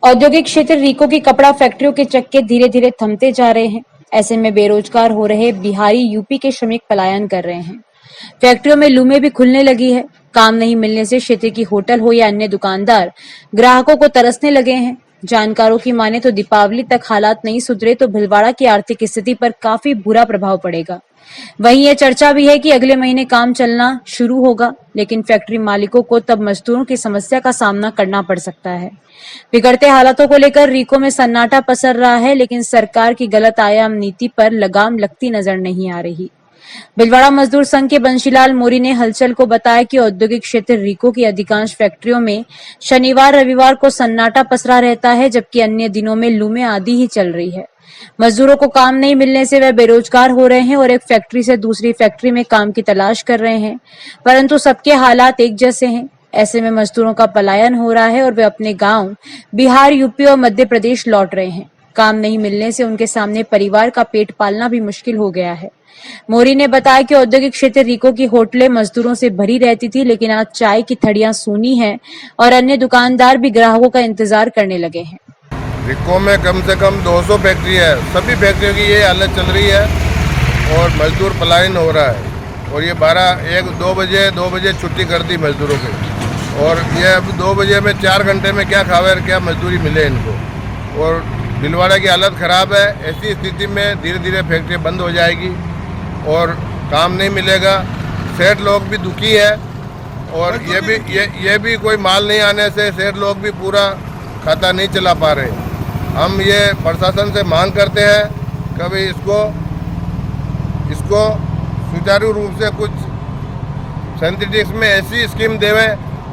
औद्योगिक क्षेत्र रीको की कपड़ा फैक्ट्रियों के चक्के धीरे धीरे थमते जा रहे हैं। ऐसे में बेरोजगार हो रहे बिहारी यूपी के श्रमिक पलायन कर रहे हैं। फैक्ट्रियों में लूमें भी खुलने लगी है। काम नहीं मिलने से क्षेत्र की होटल हो या अन्य दुकानदार ग्राहकों को तरसने लगे हैं। जानकारों की माने तो दीपावली तक हालात नहीं सुधरे तो भीलवाड़ा की आर्थिक स्थिति पर काफी बुरा प्रभाव पड़ेगा। वहीं यह चर्चा भी है कि अगले महीने काम चलना शुरू होगा, लेकिन फैक्ट्री मालिकों को तब मजदूरों की समस्या का सामना करना पड़ सकता है। बिगड़ते हालातों को लेकर रीको में सन्नाटा पसर रहा है, लेकिन सरकार की गलत आयाम नीति पर लगाम लगती नजर नहीं आ रही। भीलवाड़ा मजदूर संघ के बंशीलाल मोरी ने हलचल को बताया कि औद्योगिक क्षेत्र रीको की अधिकांश फैक्ट्रियों में शनिवार रविवार को सन्नाटा पसरा रहता है, जबकि अन्य दिनों में लूमें आदि ही चल रही है। मजदूरों को काम नहीं मिलने से वे बेरोजगार हो रहे हैं और एक फैक्ट्री से दूसरी फैक्ट्री में काम की तलाश कर रहे हैं, परंतु सबके हालात एक जैसे हैं। ऐसे में मजदूरों का पलायन हो रहा है और वे अपने गांव बिहार, यूपी और मध्य प्रदेश लौट रहे हैं। काम नहीं मिलने से उनके सामने परिवार का पेट पालना भी मुश्किल हो गया है। मोरी ने बताया कि औद्योगिक क्षेत्र रीको की होटलें मजदूरों से भरी रहती थी, लेकिन आज चाय की थड़ियां सूनी हैं और अन्य दुकानदार भी ग्राहकों का इंतजार करने लगे हैं। रीको में कम से कम 200 फैक्ट्री है। सभी फैक्ट्रियों की ये हालत चल रही है और मजदूर पलायन हो रहा है। और ये 2 बजे छुट्टी कर दी मजदूरों की, और ये अब 2 बजे में 4 घंटे में क्या खावे और क्या मजदूरी मिले इनको। और भीलवाड़ा की हालत ख़राब है। ऐसी स्थिति में धीरे धीरे फैक्ट्री बंद हो जाएगी और काम नहीं मिलेगा। सेठ लोग भी दुखी है और ये भी कोई माल नहीं आने से सेठ लोग भी पूरा खाता नहीं चला पा रहे। हम ये प्रशासन से मांग करते हैं कभी इसको सुचारू रूप से कुछ सिंथेटिक्स में ऐसी स्कीम देवे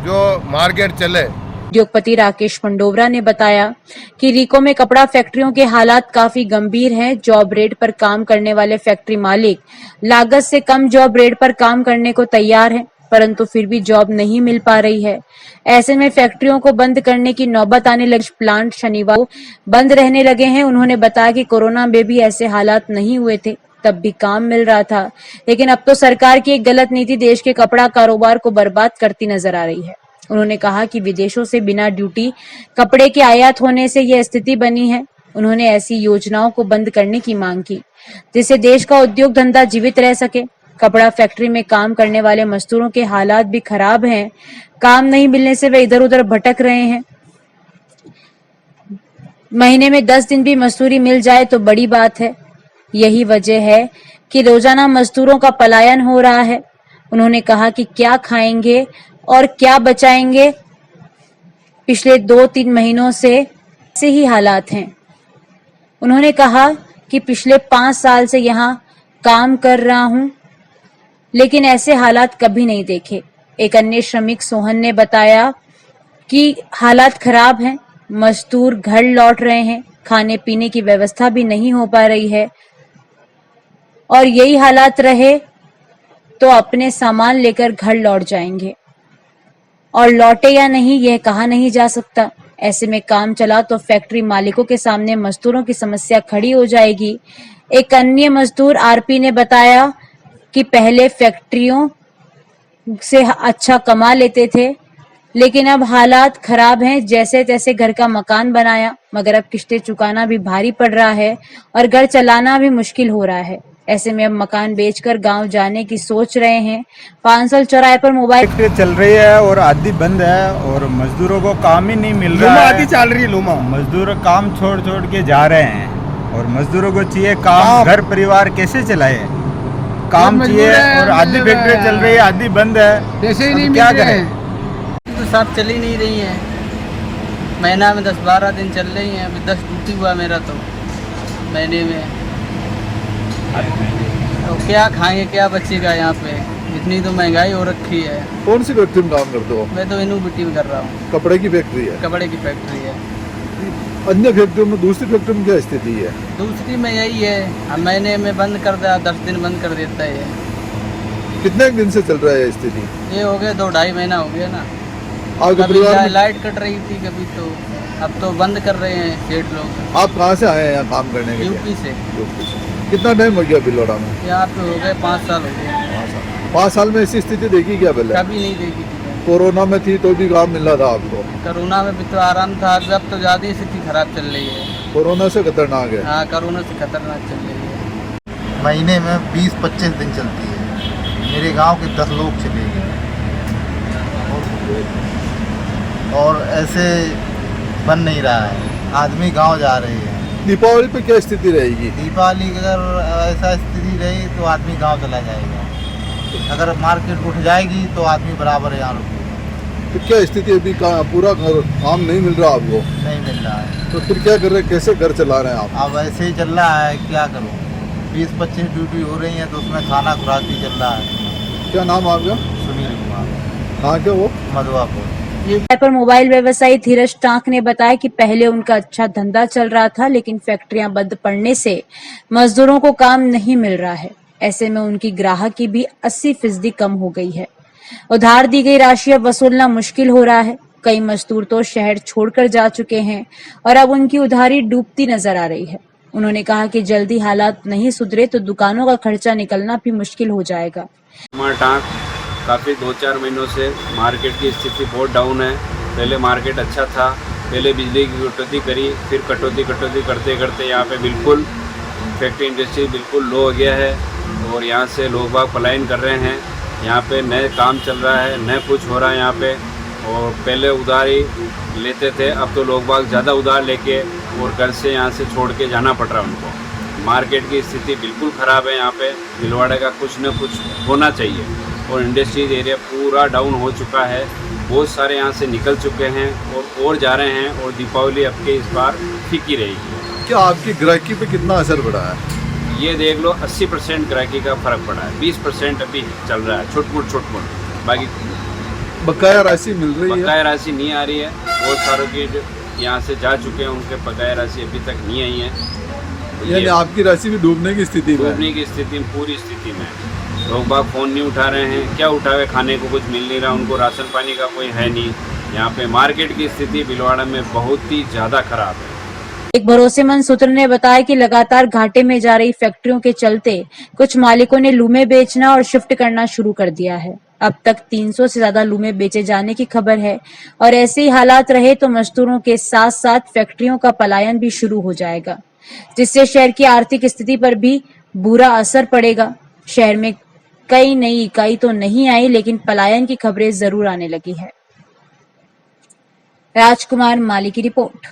जो मार्केट चले। उद्योगपति राकेश पंडोवरा ने बताया कि रीको में कपड़ा फैक्ट्रियों के हालात काफी गंभीर हैं। जॉब रेट पर काम करने वाले फैक्ट्री मालिक लागत से कम जॉब रेट पर काम करने को तैयार हैं, परंतु फिर भी जॉब नहीं मिल पा रही है। ऐसे में फैक्ट्रियों को बंद करने की नौबत आने लगी। प्लांट शनिवार को बंद रहने लगे हैं। उन्होंने बताया कि कोरोना में भी ऐसे हालात नहीं हुए थे, तब भी काम मिल रहा था, लेकिन अब तो सरकार की एक गलत नीति देश के कपड़ा कारोबार को बर्बाद करती नजर आ रही है। उन्होंने कहा कि विदेशों से बिना ड्यूटी कपड़े के आयात होने से यह स्थिति बनी है। उन्होंने ऐसी योजनाओं को बंद करने की मांग की, जिससे देश का उद्योग धंधा जीवित रह सके। कपड़ा फैक्ट्री में काम करने वाले मजदूरों के हालात भी खराब हैं। काम नहीं मिलने से वे इधर उधर भटक रहे हैं। महीने में 10 दिन भी मजदूरी मिल जाए तो बड़ी बात है। यही वजह है कि रोजाना मजदूरों का पलायन हो रहा है। उन्होंने कहा कि क्या खाएंगे और क्या बचाएंगे। पिछले 2-3 महीनों से ऐसे ही हालात हैं। उन्होंने कहा कि पिछले 5 साल से यहाँ काम कर रहा हूँ, लेकिन ऐसे हालात कभी नहीं देखे। एक अन्य श्रमिक सोहन ने बताया कि हालात खराब हैं। मजदूर घर लौट रहे हैं, खाने पीने की व्यवस्था भी नहीं हो पा रही है, और यही हालात रहे तो अपने सामान लेकर घर लौट जाएंगे, और लौटे या नहीं यह कहा नहीं जा सकता। ऐसे में काम चला तो फैक्ट्री मालिकों के सामने मजदूरों की समस्या खड़ी हो जाएगी। एक अन्य मजदूर आरपी ने बताया कि पहले फैक्ट्रियों से अच्छा कमा लेते थे, लेकिन अब हालात खराब हैं। जैसे तैसे घर का मकान बनाया, मगर अब किस्तें चुकाना भी भारी पड़ रहा है और घर चलाना भी मुश्किल हो रहा है। ऐसे में अब मकान बेचकर गांव जाने की सोच रहे हैं। 5 चौराहे पर मोबाइल चल रही है और आधी बंद है और मजदूरों को काम ही नहीं मिल रहा है। आधी चल रही है लूमा। मजदूर काम छोड़ छोड़ के जा रहे हैं और मजदूरों को चाहिए काम। घर परिवार कैसे चलाए, काम चाहिए और आधी फैक्ट्री चल रही है, आधी बंद है। पैसे ही नहीं क्या मिल रहे करें। तो साथ चल ही नहीं रही है। महीना में 10-12 दिन चल रही हैं। अभी 10 ड्यूटी हुआ मेरा तो महीने में। तो क्या खाएंगे, क्या बचेगा यहाँ पे। इतनी तो महंगाई हो रखी है। कौन सी फैक्ट्री में काम करते हो? मैं तो इनोवेटी में कर रहा हूँ। कपड़े की फैक्ट्री है? कपड़े की फैक्ट्री है। अन्य फैक्ट्रियों में, दूसरी फैक्ट्री में क्या स्थिति है? दूसरी में यही है, हम महीने में बंद कर दिया, 10 दिन बंद कर देता है। कितने दिन से चल रहा है स्थिति? ये हो गया 2-2.5 महीना हो गया ना। कभी लाइट कट रही थी, कभी तो अब तो बंद कर रहे हैं सेठ लोग। आप कहाँ से आए हैं यहाँ काम करने के लिए? यूपी से। कितना टाइम हो गया भीलवाड़ा में? यहाँ पे हो गए 5 साल हो गए। 5 साल में ऐसी स्थिति देखी क्या पहले? कभी नहीं देखी थी। कोरोना में थी तो भी काम मिल रहा था आपको, कोरोना में भी तो आराम था, अब तो ज़्यादा ही स्थिति खराब चल रही है। कोरोना से खतरनाक है। हाँ, कोरोना से खतरनाक चल रही है। महीने में 20-25 दिन चलती है। मेरे गांव के 10 लोग चले गए और ऐसे बन नहीं रहा है, आदमी गांव जा रहे हैं। दीपावली पे क्या स्थिति रहेगी? दीपावली अगर ऐसा स्थिति रही तो आदमी गांव चला जाएगा, अगर मार्केट उठ जाएगी तो आदमी बराबर यहाँ रुकेगा। तो क्या स्थिति अभी पूरा काम नहीं मिल रहा आपको? नहीं मिल रहा है तो फिर क्या कर रहे हैं, कैसे घर चला रहे हैं आप? अब ऐसे ही चल रहा है, क्या करूँ। 20-25 ड्यूटी हो रही है तो उसमें खाना खुराक भी चल रहा है। क्या नाम आपका? सुनील कुमार, कहाँ के वो? मधुआपुर। पर मोबाइल व्यवसायी धीरज टांक ने बताया कि पहले उनका अच्छा धंधा चल रहा था, लेकिन फैक्ट्रियां बंद पड़ने से मजदूरों को काम नहीं मिल रहा है। ऐसे में उनकी ग्राहकी भी 80% कम हो गई है। उधार दी गई राशि अब वसूलना मुश्किल हो रहा है। कई मजदूर तो शहर छोड़कर जा चुके हैं और अब उनकी उधारी डूबती नजर आ रही है। उन्होंने कहा कि जल्दी हालात नहीं सुधरे तो दुकानों का खर्चा निकलना भी मुश्किल हो जाएगा। काफ़ी 2-4 महीनों से मार्केट की स्थिति बहुत डाउन है। पहले मार्केट अच्छा था, पहले बिजली की कटौती करी, फिर कटौती करते करते यहाँ पे बिल्कुल फैक्ट्री इंडस्ट्री बिल्कुल लो हो गया है और यहाँ से लोग बाग पलायन कर रहे हैं। यहाँ पे नए काम चल रहा है, नए कुछ हो रहा है यहाँ पे। और पहले उधारी लेते थे, अब तो लोग बाग ज़्यादा उधार लेके और घर से यहाँ से छोड़ के जाना पड़ रहा है उनको। मार्केट की स्थिति बिल्कुल ख़राब है यहाँ पे। भीलवाड़ा का कुछ न कुछ होना चाहिए और इंडस्ट्रीज एरिया पूरा डाउन हो चुका है। बहुत सारे यहाँ से निकल चुके हैं और जा रहे हैं और दीपावली अब के इस बार फीकी रहेगी। क्या आपकी ग्राहकी पे कितना असर पड़ा है? ये देख लो 80% ग्राहकी का फर्क पड़ा है, 20% अभी चल रहा है छुटमुट। बाकी बकाया राशि मिल रही है? बकाया राशि नहीं आ रही है। बहुत सारों की यहाँ से जा चुके हैं, उनके बकाया राशि अभी तक नहीं आई है। यानी आपकी राशि भी डूबने की स्थिति में? डूबने की स्थिति में, पूरी स्थिति में। लोग बाग फ़ोन नहीं उठा रहे हैं, क्या उठावे, खाने को कुछ मिल नहीं रहा उनको, राशन पानी का कोई है नहीं। यहाँ पे मार्केट की स्थिति भीलवाड़ा में बहुत ही ज़्यादा खराब है। एक भरोसेमंद सूत्र ने बताया कि लगातार घाटे में जा रही फैक्ट्रियों के चलते कुछ मालिकों ने लूमे बेचना और शिफ्ट करना शुरू कर दिया है। अब तक 300 से ज्यादा लूमे बेचे जाने की खबर है और ऐसे ही हालात रहे तो मजदूरों के साथ साथ फैक्ट्रियों का पलायन भी शुरू हो जाएगा, जिससे शहर की आर्थिक स्थिति पर भी बुरा असर पड़ेगा। शहर में कई नई इकाई तो नहीं आई, लेकिन पलायन की खबरें जरूर आने लगी है। राजकुमार माली की रिपोर्ट।